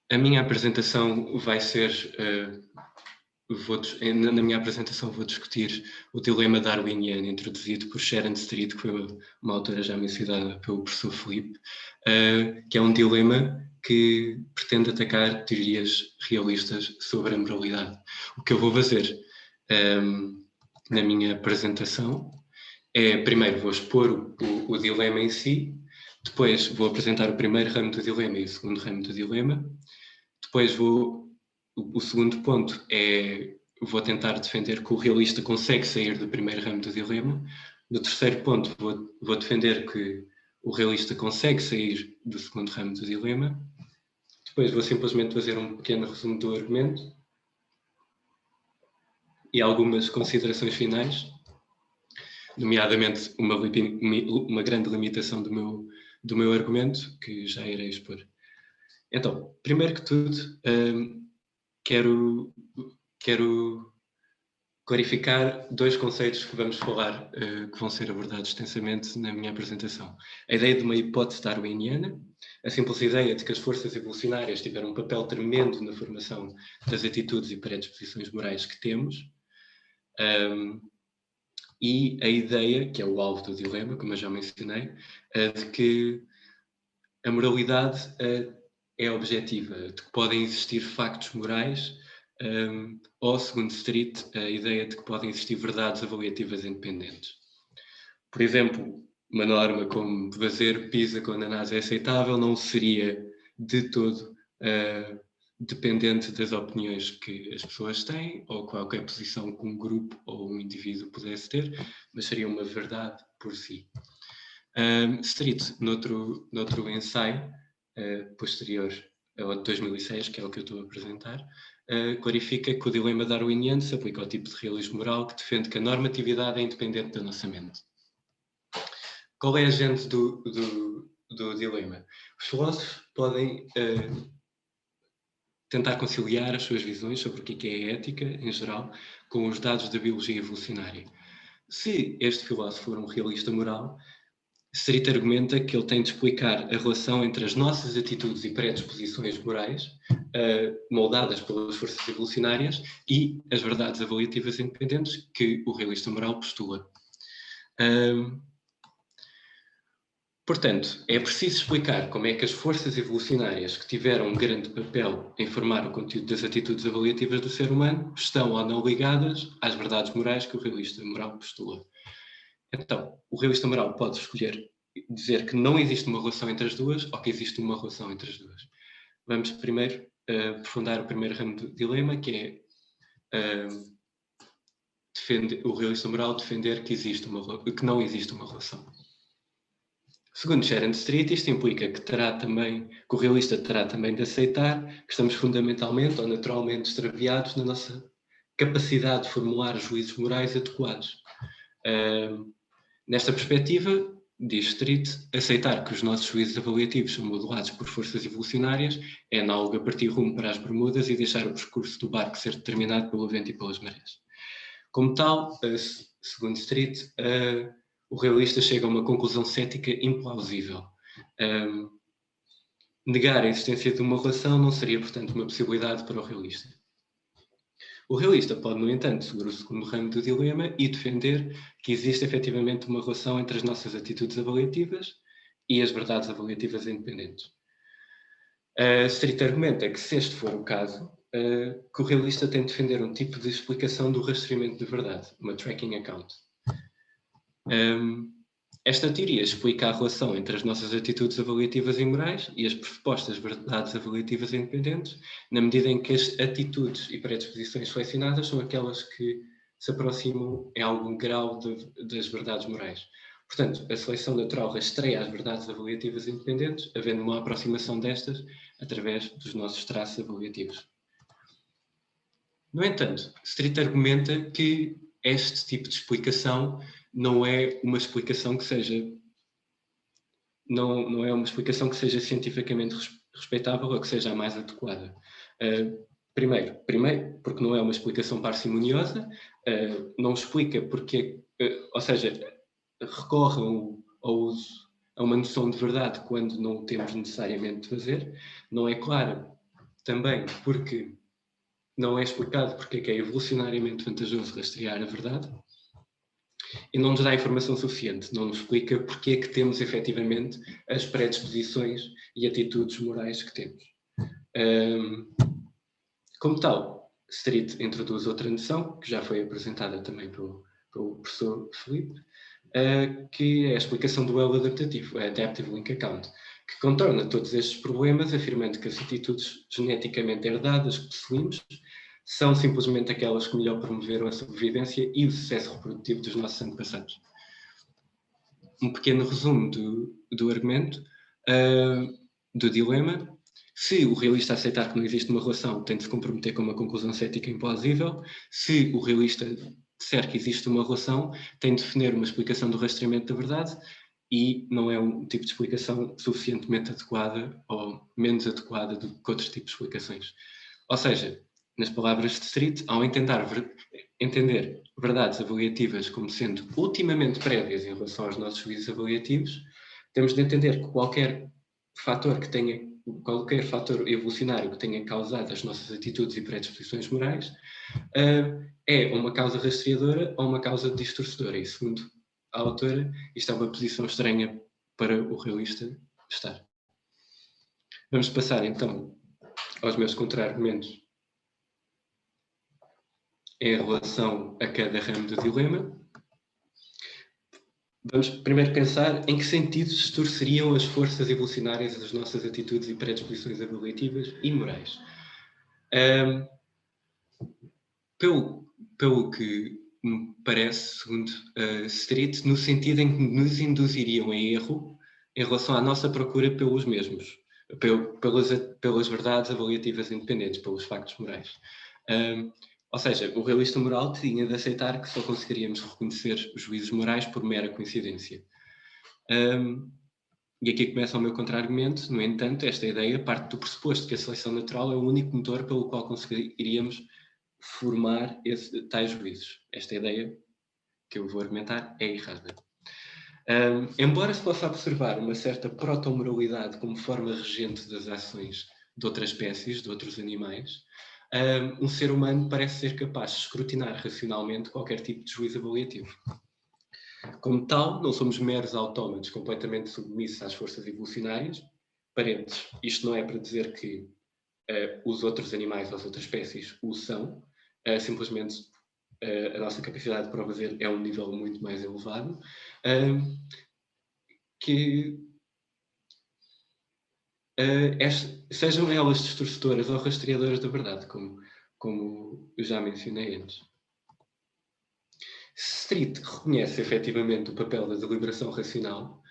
A minha apresentação vai ser, na minha apresentação vou discutir o dilema darwiniano introduzido por Sharon Street, que foi uma autora já mencionada pelo professor Filipe, que é um dilema que pretende atacar teorias realistas sobre a moralidade. O que eu vou fazer na minha apresentação é, primeiro, vou expor o dilema em si, depois vou apresentar o primeiro ramo do dilema e o segundo ramo do dilema, depois o segundo ponto é, vou tentar defender que o realista consegue sair do primeiro ramo do dilema. No terceiro ponto, vou defender que o realista consegue sair do segundo ramo do dilema. Depois vou simplesmente fazer um pequeno resumo do argumento e algumas considerações finais, nomeadamente uma grande limitação do meu argumento, que já irei expor. Então, primeiro que tudo, quero clarificar dois conceitos que vamos falar, que vão ser abordados extensamente na minha apresentação. A ideia de uma hipótese darwiniana, a simples ideia de que as forças evolucionárias tiveram um papel tremendo na formação das atitudes e predisposições morais que temos, e a ideia, que é o alvo do dilema, como eu já mencionei, de que a moralidade é objetiva, de que podem existir factos morais, ou, segundo Street, a ideia de que podem existir verdades avaliativas independentes. Por exemplo, uma norma como fazer pizza com ananás é aceitável não seria de todo dependente das opiniões que as pessoas têm ou qualquer posição que um grupo ou um indivíduo pudesse ter, mas seria uma verdade por si. Street, noutro ensaio posterior ao de 2006, que é o que eu estou a apresentar, clarifica que o dilema darwiniano se aplica ao tipo de realismo moral que defende que a normatividade é independente da nossa mente. Qual é a gente do dilema? Os filósofos podem tentar conciliar as suas visões sobre o que é ética, em geral, com os dados da biologia evolucionária. Se este filósofo for um realista moral, Street argumenta que ele tem de explicar a relação entre as nossas atitudes e predisposições morais, moldadas pelas forças evolucionárias, e as verdades avaliativas independentes que o realista moral postula. Portanto, é preciso explicar como é que as forças evolucionárias que tiveram um grande papel em formar o conteúdo das atitudes avaliativas do ser humano estão ou não ligadas às verdades morais que o realista moral postula. Então, o realista moral pode escolher dizer que não existe uma relação entre as duas ou que existe uma relação entre as duas. Vamos primeiro aprofundar o primeiro ramo do dilema, que é o realista moral defender que não existe uma relação. Segundo Sharon Street, isto implica que o realista terá também de aceitar que estamos fundamentalmente ou naturalmente extraviados na nossa capacidade de formular juízos morais adequados. Nesta perspectiva, diz Street, aceitar que os nossos juízos avaliativos são modelados por forças evolucionárias é análogo a partir rumo para as Bermudas e deixar o percurso do barco ser determinado pelo vento e pelas marés. Como tal, segundo Street, o realista chega a uma conclusão cética implausível. Negar a existência de uma relação não seria, portanto, uma possibilidade para o realista. O realista pode, no entanto, seguir o segundo ramo do dilema e defender que existe efetivamente uma relação entre as nossas atitudes avaliativas e as verdades avaliativas independentes. Street argumenta que, se este for o caso, que o realista tem de defender um tipo de explicação do rastreamento de verdade, uma tracking account. Esta teoria explica a relação entre as nossas atitudes avaliativas e morais e as pressupostas verdades avaliativas independentes, na medida em que as atitudes e predisposições selecionadas são aquelas que se aproximam em algum grau das verdades morais. Portanto, a seleção natural rastreia as verdades avaliativas independentes, havendo uma aproximação destas através dos nossos traços avaliativos. No entanto, Street argumenta que este tipo de explicação não é uma explicação que seja cientificamente respeitável ou que seja a mais adequada. Primeiro, porque não é uma explicação parcimoniosa, não explica porque, ou seja, recorre a uma noção de verdade quando não o temos necessariamente de fazer, não é clara também porque não é explicado porque é que é evolucionariamente vantajoso rastrear a verdade, e não nos dá informação suficiente, não nos explica porque é que temos efetivamente as predisposições e atitudes morais que temos. Como tal, Street introduz outra noção, que já foi apresentada também pelo professor Filipe, que é a explicação do elo adaptativo, a Adaptive Link Account, que contorna todos estes problemas, afirmando que as atitudes geneticamente herdadas que possuímos são simplesmente aquelas que melhor promoveram a sobrevivência e o sucesso reprodutivo dos nossos antepassados. Um pequeno resumo do argumento, do dilema. Se o realista aceitar que não existe uma relação, tem de se comprometer com uma conclusão cética implausível. Se o realista disser que existe uma relação, tem de definir uma explicação do rastreamento da verdade, e não é um tipo de explicação suficientemente adequada ou menos adequada do que outros tipos de explicações. Ou seja, nas palavras de Street, ao entender verdades avaliativas como sendo ultimamente prévias em relação aos nossos juízos avaliativos, temos de entender que qualquer fator evolucionário que tenha causado as nossas atitudes e predisposições morais é uma causa rastreadora ou uma causa distorcedora. E segundo a autora, isto é uma posição estranha para o realista estar. Vamos passar então aos meus contra-argumentos em relação a cada ramo do dilema. Vamos primeiro pensar em que sentido distorceriam as forças evolucionárias das nossas atitudes e predisposições avaliativas e morais. Pelo que me parece, segundo Street, no sentido em que nos induziriam a erro em relação à nossa procura pelos mesmos, pelas verdades avaliativas independentes, pelos factos morais. Ou seja, o realista moral tinha de aceitar que só conseguiríamos reconhecer os juízos morais por mera coincidência. E aqui começa o meu contra-argumento. No entanto, esta ideia parte do pressuposto que a seleção natural é o único motor pelo qual conseguiríamos formar tais juízos. Esta ideia que eu vou argumentar é errada. Embora se possa observar uma certa protomoralidade como forma regente das ações de outras espécies, de outros animais, um ser humano parece ser capaz de escrutinar racionalmente qualquer tipo de juízo avaliativo. Como tal, não somos meros autómatos completamente submissos às forças evolucionárias. Parênteses, isto não é para dizer que os outros animais ou as outras espécies o são, simplesmente a nossa capacidade para o fazer é um nível muito mais elevado, que sejam elas distorcedoras ou rastreadoras da verdade, como eu já mencionei antes. Street reconhece efetivamente o papel da deliberação racional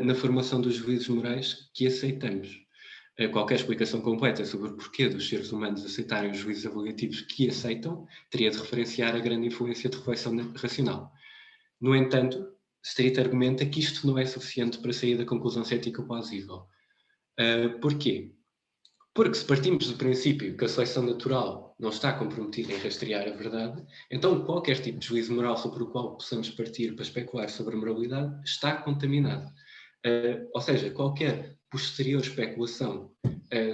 na formação dos juízos morais que aceitamos. Qualquer explicação completa sobre o porquê dos seres humanos aceitarem os juízos avaliativos que aceitam teria de referenciar a grande influência de reflexão racional. No entanto, Street argumenta que isto não é suficiente para sair da conclusão cética plausível. Porquê? Porque se partimos do princípio que a seleção natural não está comprometida em rastrear a verdade, então qualquer tipo de juízo moral sobre o qual possamos partir para especular sobre a moralidade está contaminado. Ou seja, qualquer posterior especulação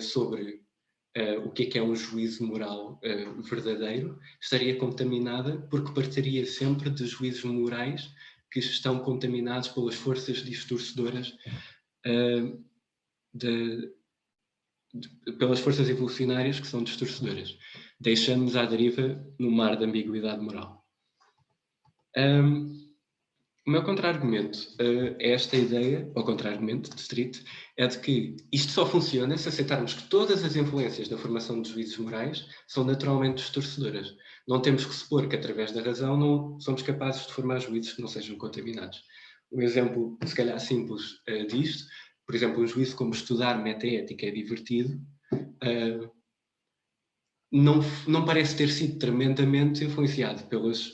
sobre o que é um juízo moral verdadeiro estaria contaminada porque partiria sempre de juízos morais que estão contaminados pelas forças distorcedoras pelas forças evolucionárias que são distorcedoras, deixando-nos à deriva no mar da ambiguidade moral. O meu contra-argumento a esta ideia, ou contra-argumento de Street, é de que isto só funciona se aceitarmos que todas as influências da formação de juízos morais são naturalmente distorcedoras. Não temos que supor que, através da razão, não somos capazes de formar juízos que não sejam contaminados. Um exemplo, se calhar simples disto, por exemplo, um juízo como estudar metaética é divertido, não parece ter sido tremendamente influenciado pelas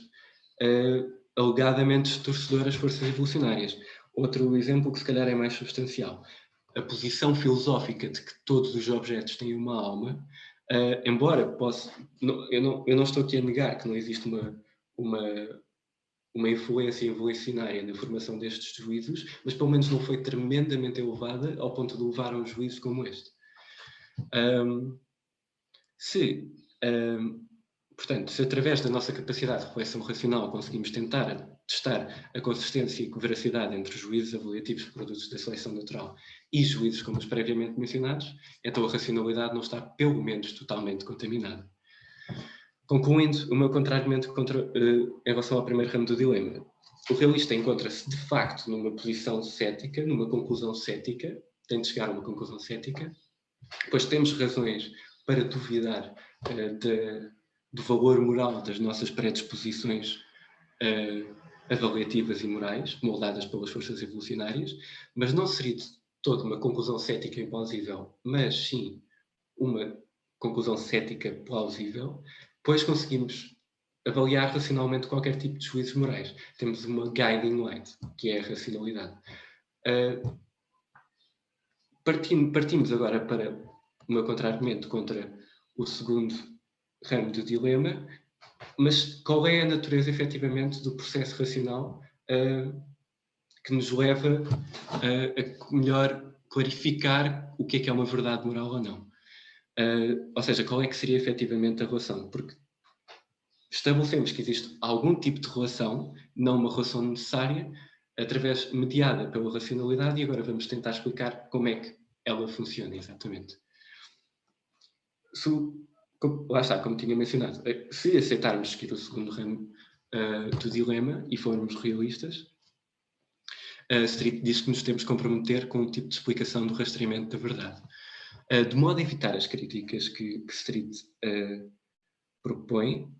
alegadamente distorcedoras forças evolucionárias. Outro exemplo que se calhar é mais substancial. A posição filosófica de que todos os objetos têm uma alma, embora eu não estou aqui a negar que não existe uma influência evolucionária na formação destes juízos, mas pelo menos não foi tremendamente elevada ao ponto de levar a um juízo como este. Se, portanto, se através da nossa capacidade de reflexão racional conseguimos tentar testar a consistência e veracidade entre os juízos avaliativos de produtos da seleção natural e juízos como os previamente mencionados, então a racionalidade não está, pelo menos, totalmente contaminada. Concluindo, o meu contra-argumento em relação ao primeiro ramo do dilema. O realista encontra-se, de facto, numa posição cética, numa conclusão cética, tem de chegar a uma conclusão cética, pois temos razões para duvidar do valor moral das nossas predisposições avaliativas e morais, moldadas pelas forças evolucionárias, mas não seria de toda uma conclusão cética implausível, mas sim uma conclusão cética plausível, pois conseguimos avaliar racionalmente qualquer tipo de juízos morais. Temos uma guiding light, que é a racionalidade. Partimos agora para o meu contra-argumento contra o segundo ramo do dilema, mas qual é a natureza, efetivamente, do processo racional que nos leva a melhor clarificar o que é uma verdade moral ou não? Ou seja, qual é que seria, efetivamente, a relação? Porque estabelecemos que existe algum tipo de relação, não uma relação necessária, mediada pela racionalidade, e agora vamos tentar explicar como é que ela funciona exatamente. Lá está, como tinha mencionado, se aceitarmos seguir o segundo ramo do dilema e formos realistas, Street diz que nos temos que comprometer com um tipo de explicação do rastreamento da verdade. De modo a evitar as críticas que Street propõe,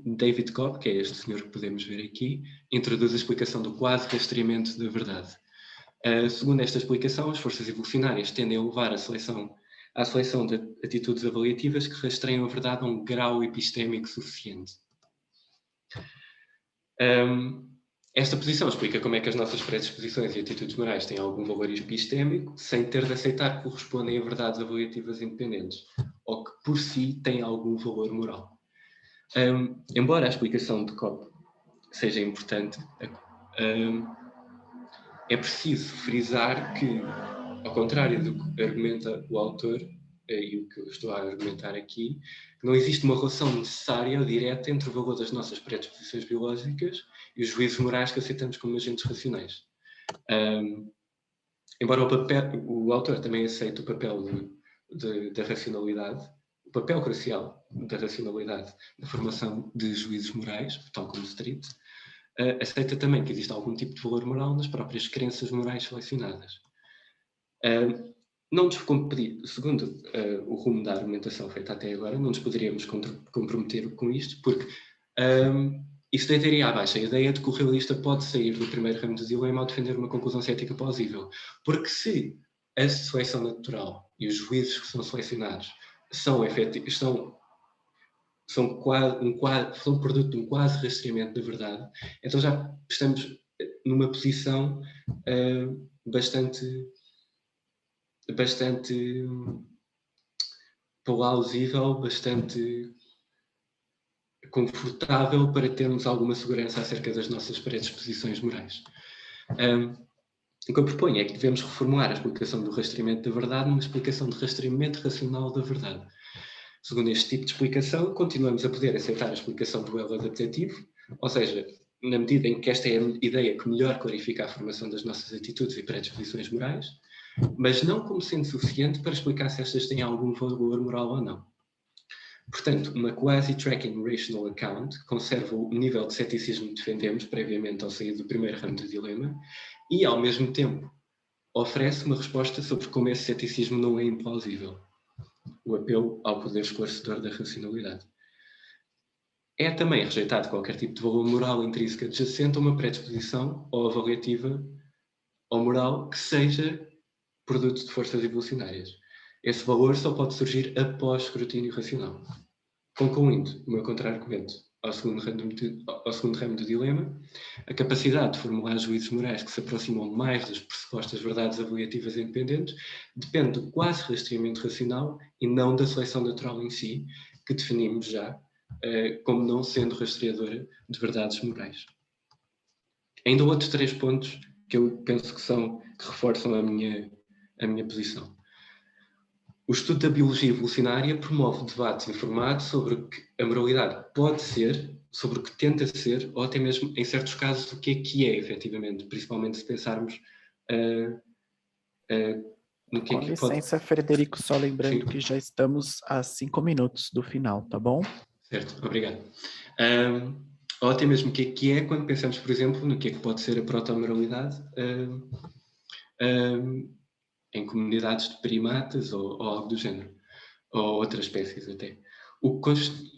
David Cobb, que é este senhor que podemos ver aqui, introduz a explicação do quase rastreamento da verdade. Segundo esta explicação, as forças evolucionárias tendem a levar à seleção de atitudes avaliativas que rastreiam a verdade a um grau epistémico suficiente. Esta posição explica como é que as nossas predisposições e atitudes morais têm algum valor epistémico, sem ter de aceitar que correspondem a verdades avaliativas independentes, ou que por si têm algum valor moral. Embora a explicação de Cobb seja importante, é preciso frisar que, ao contrário do que argumenta o autor, e o que eu estou a argumentar aqui, não existe uma relação necessária ou direta entre o valor das nossas predisposições biológicas e os juízos morais que aceitamos como agentes racionais. Embora o autor também aceite o papel da racionalidade, o papel crucial da racionalidade na formação de juízos morais, tal como Street, aceita também que existe algum tipo de valor moral nas próprias crenças morais selecionadas. Não nos segundo o rumo da argumentação feita até agora, não nos poderíamos comprometer com isto, porque isso deitaria abaixo a ideia de que o realista pode sair do primeiro ramo do dilema ao defender uma conclusão cética plausível. Porque se a seleção natural e os juízos que são selecionados são produto de um quase rastreamento da verdade, então já estamos numa posição bastante plausível, bastante confortável para termos alguma segurança acerca das nossas predisposições morais. O que eu proponho é que devemos reformular a explicação do rastreamento da verdade numa explicação de rastreamento racional da verdade. Segundo este tipo de explicação, continuamos a poder aceitar a explicação do elo adaptativo, ou seja, na medida em que esta é a ideia que melhor clarifica a formação das nossas atitudes e predisposições morais, mas não como sendo suficiente para explicar se estas têm algum valor moral ou não. Portanto, uma quasi-tracking rational account conserva o nível de ceticismo que defendemos previamente ao sair do primeiro ramo do dilema e, ao mesmo tempo, oferece uma resposta sobre como esse ceticismo não é implausível. O apelo ao poder esclarecedor da racionalidade. É também rejeitado qualquer tipo de valor moral intrínseco adjacente a uma predisposição ou avaliativa ou moral que seja produto de forças evolucionárias. Esse valor só pode surgir após escrutínio racional. Concluindo o meu contra-argumento ao segundo ramo do dilema, a capacidade de formular juízos morais que se aproximam mais das pressupostas verdades avaliativas independentes depende do quase rastreamento racional e não da seleção natural em si, que definimos já como não sendo rastreadora de verdades morais. Ainda outros 3 pontos que eu penso que reforçam a minha posição. O estudo da biologia evolucionária promove debates informados sobre o que a moralidade pode ser, sobre o que tenta ser, ou até mesmo, em certos casos, o que é efetivamente, principalmente se pensarmos no que é Com que pode... licença, Frederico, só lembrando Sim. que já estamos a 5 minutos do final, tá bom? Certo, obrigado. Ou até mesmo o que é quando pensamos, por exemplo, no que é que pode ser a proto-moralidade em comunidades de primatas ou algo do género, ou outras espécies até.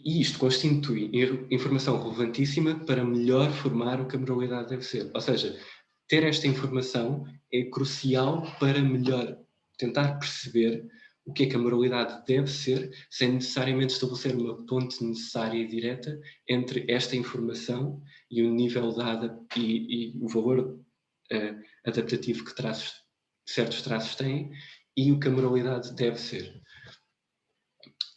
E isto constitui informação relevantíssima para melhor formar o que a moralidade deve ser. Ou seja, ter esta informação é crucial para melhor tentar perceber o que é que a moralidade deve ser, sem necessariamente estabelecer uma ponte necessária e direta entre esta informação e o nível e o valor adaptativo que certos traços têm e o que a moralidade deve ser.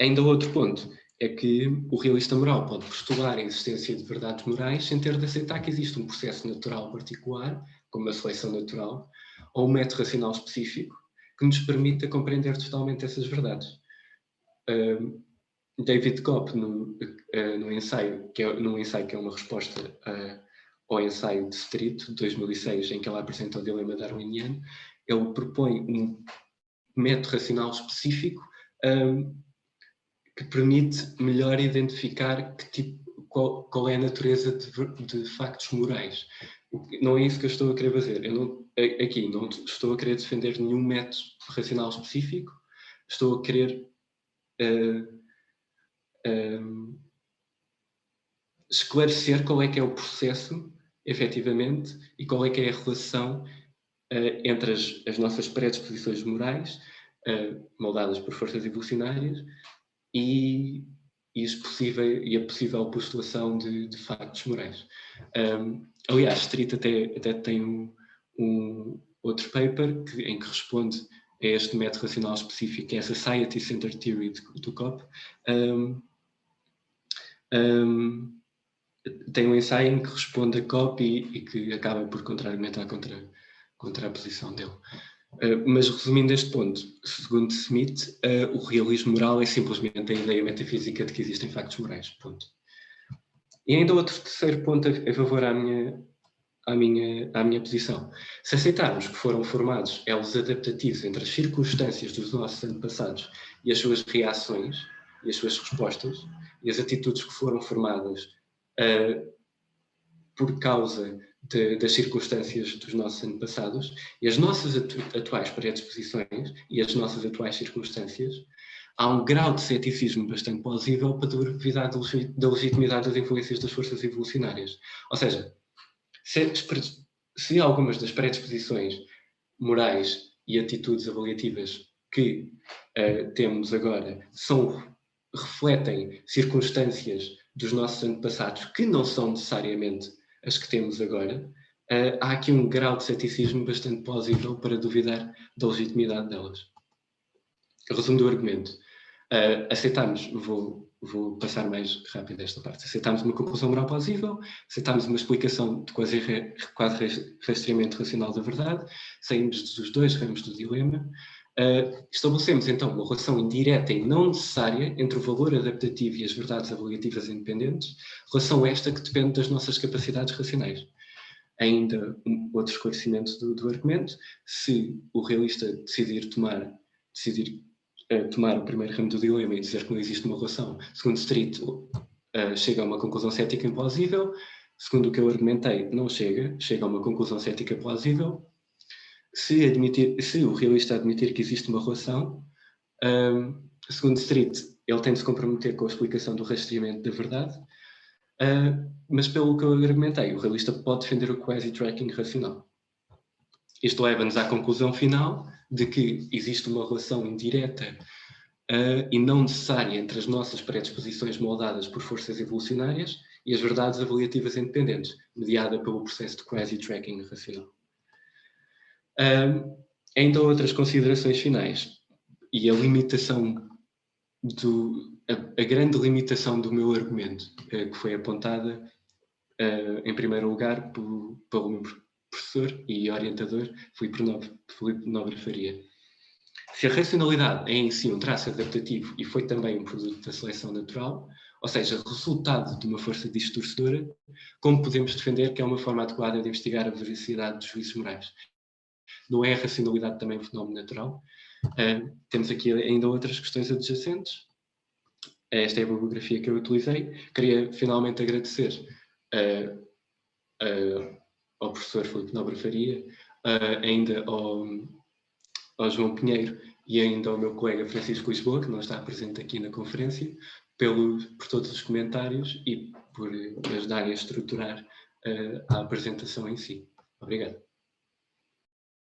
Ainda outro ponto é que o realista moral pode postular a existência de verdades morais sem ter de aceitar que existe um processo natural particular, como a seleção natural, ou um método racional específico, que nos permita compreender totalmente essas verdades. David Kopp, num ensaio que é uma resposta ao ensaio de Street, de 2006, em que ela apresenta o dilema darwiniano, ele propõe um método racional específico que permite melhor identificar qual é a natureza de factos morais. Não é isso que eu estou a querer fazer. Aqui não estou a querer defender nenhum método racional específico, estou a querer esclarecer qual é que é o processo, efetivamente, e qual é que é a relação entre as nossas predisposições morais, moldadas por forças evolucionárias, e a possível postulação de factos morais. Aliás, Street até tem um outro paper em que responde a este método racional específico, que é a Society-Centered Theory do Kopp. Tem um ensaio em que responde a Kopp e que acaba por contrariamente contra a posição dele. Mas resumindo este ponto, segundo Smith, o realismo moral é simplesmente a ideia metafísica de que existem factos morais. Ponto. E ainda outro terceiro ponto a favor à minha posição. Se aceitarmos que foram formados elos adaptativos entre as circunstâncias dos nossos antepassados e as suas reações e as suas respostas e as atitudes que foram formadas por causa das circunstâncias dos nossos antepassados e as nossas atuais predisposições e as nossas atuais circunstâncias, há um grau de ceticismo bastante plausível para a durabilidade da legitimidade das influências das forças evolucionárias. Ou seja, se algumas das predisposições morais e atitudes avaliativas que temos agora refletem circunstâncias dos nossos antepassados que não são necessariamente as que temos agora, há aqui um grau de ceticismo bastante plausível para duvidar da legitimidade delas. Resumo do argumento. Aceitarmos, vou passar mais rápido esta parte, aceitarmos uma conclusão moral plausível, aceitarmos uma explicação de quase rastreamento racional da verdade, saímos dos dois ramos do dilema, estabelecemos então uma relação indireta e não necessária entre o valor adaptativo e as verdades avaliativas independentes, relação esta que depende das nossas capacidades racionais. Ainda outro esclarecimento do argumento: se o realista decidir tomar o primeiro ramo do dilema e dizer que não existe uma relação, segundo Street, chega a uma conclusão cética implausível. Segundo o que eu argumentei, não chega a uma conclusão cética plausível. Se o realista admitir que existe uma relação, segundo Street, ele tem de se comprometer com a explicação do rastreamento da verdade, mas pelo que eu argumentei, o realista pode defender o quasi-tracking racional. Isto leva-nos à conclusão final de que existe uma relação indireta e não necessária entre as nossas predisposições moldadas por forças evolucionárias e as verdades avaliativas independentes, mediada pelo processo de quasi-tracking racional. Ainda outras considerações finais e a grande limitação do meu argumento, que foi apontada em primeiro lugar pelo meu professor e orientador, Filipe Nobre Faria. Se a racionalidade é em si um traço adaptativo e foi também um produto da seleção natural, ou seja, resultado de uma força distorcedora, como podemos defender que é uma forma adequada de investigar a veracidade dos juízos morais? Não é a racionalidade também um fenómeno natural? Temos aqui ainda outras questões adjacentes. Esta é a bibliografia que eu utilizei. Queria finalmente agradecer ao professor Filipe Nobre Faria, ainda ao João Pinheiro e ainda ao meu colega Francisco Lisboa, que não está presente aqui na conferência, por todos os comentários e por me ajudarem a estruturar a apresentação em si. Obrigado.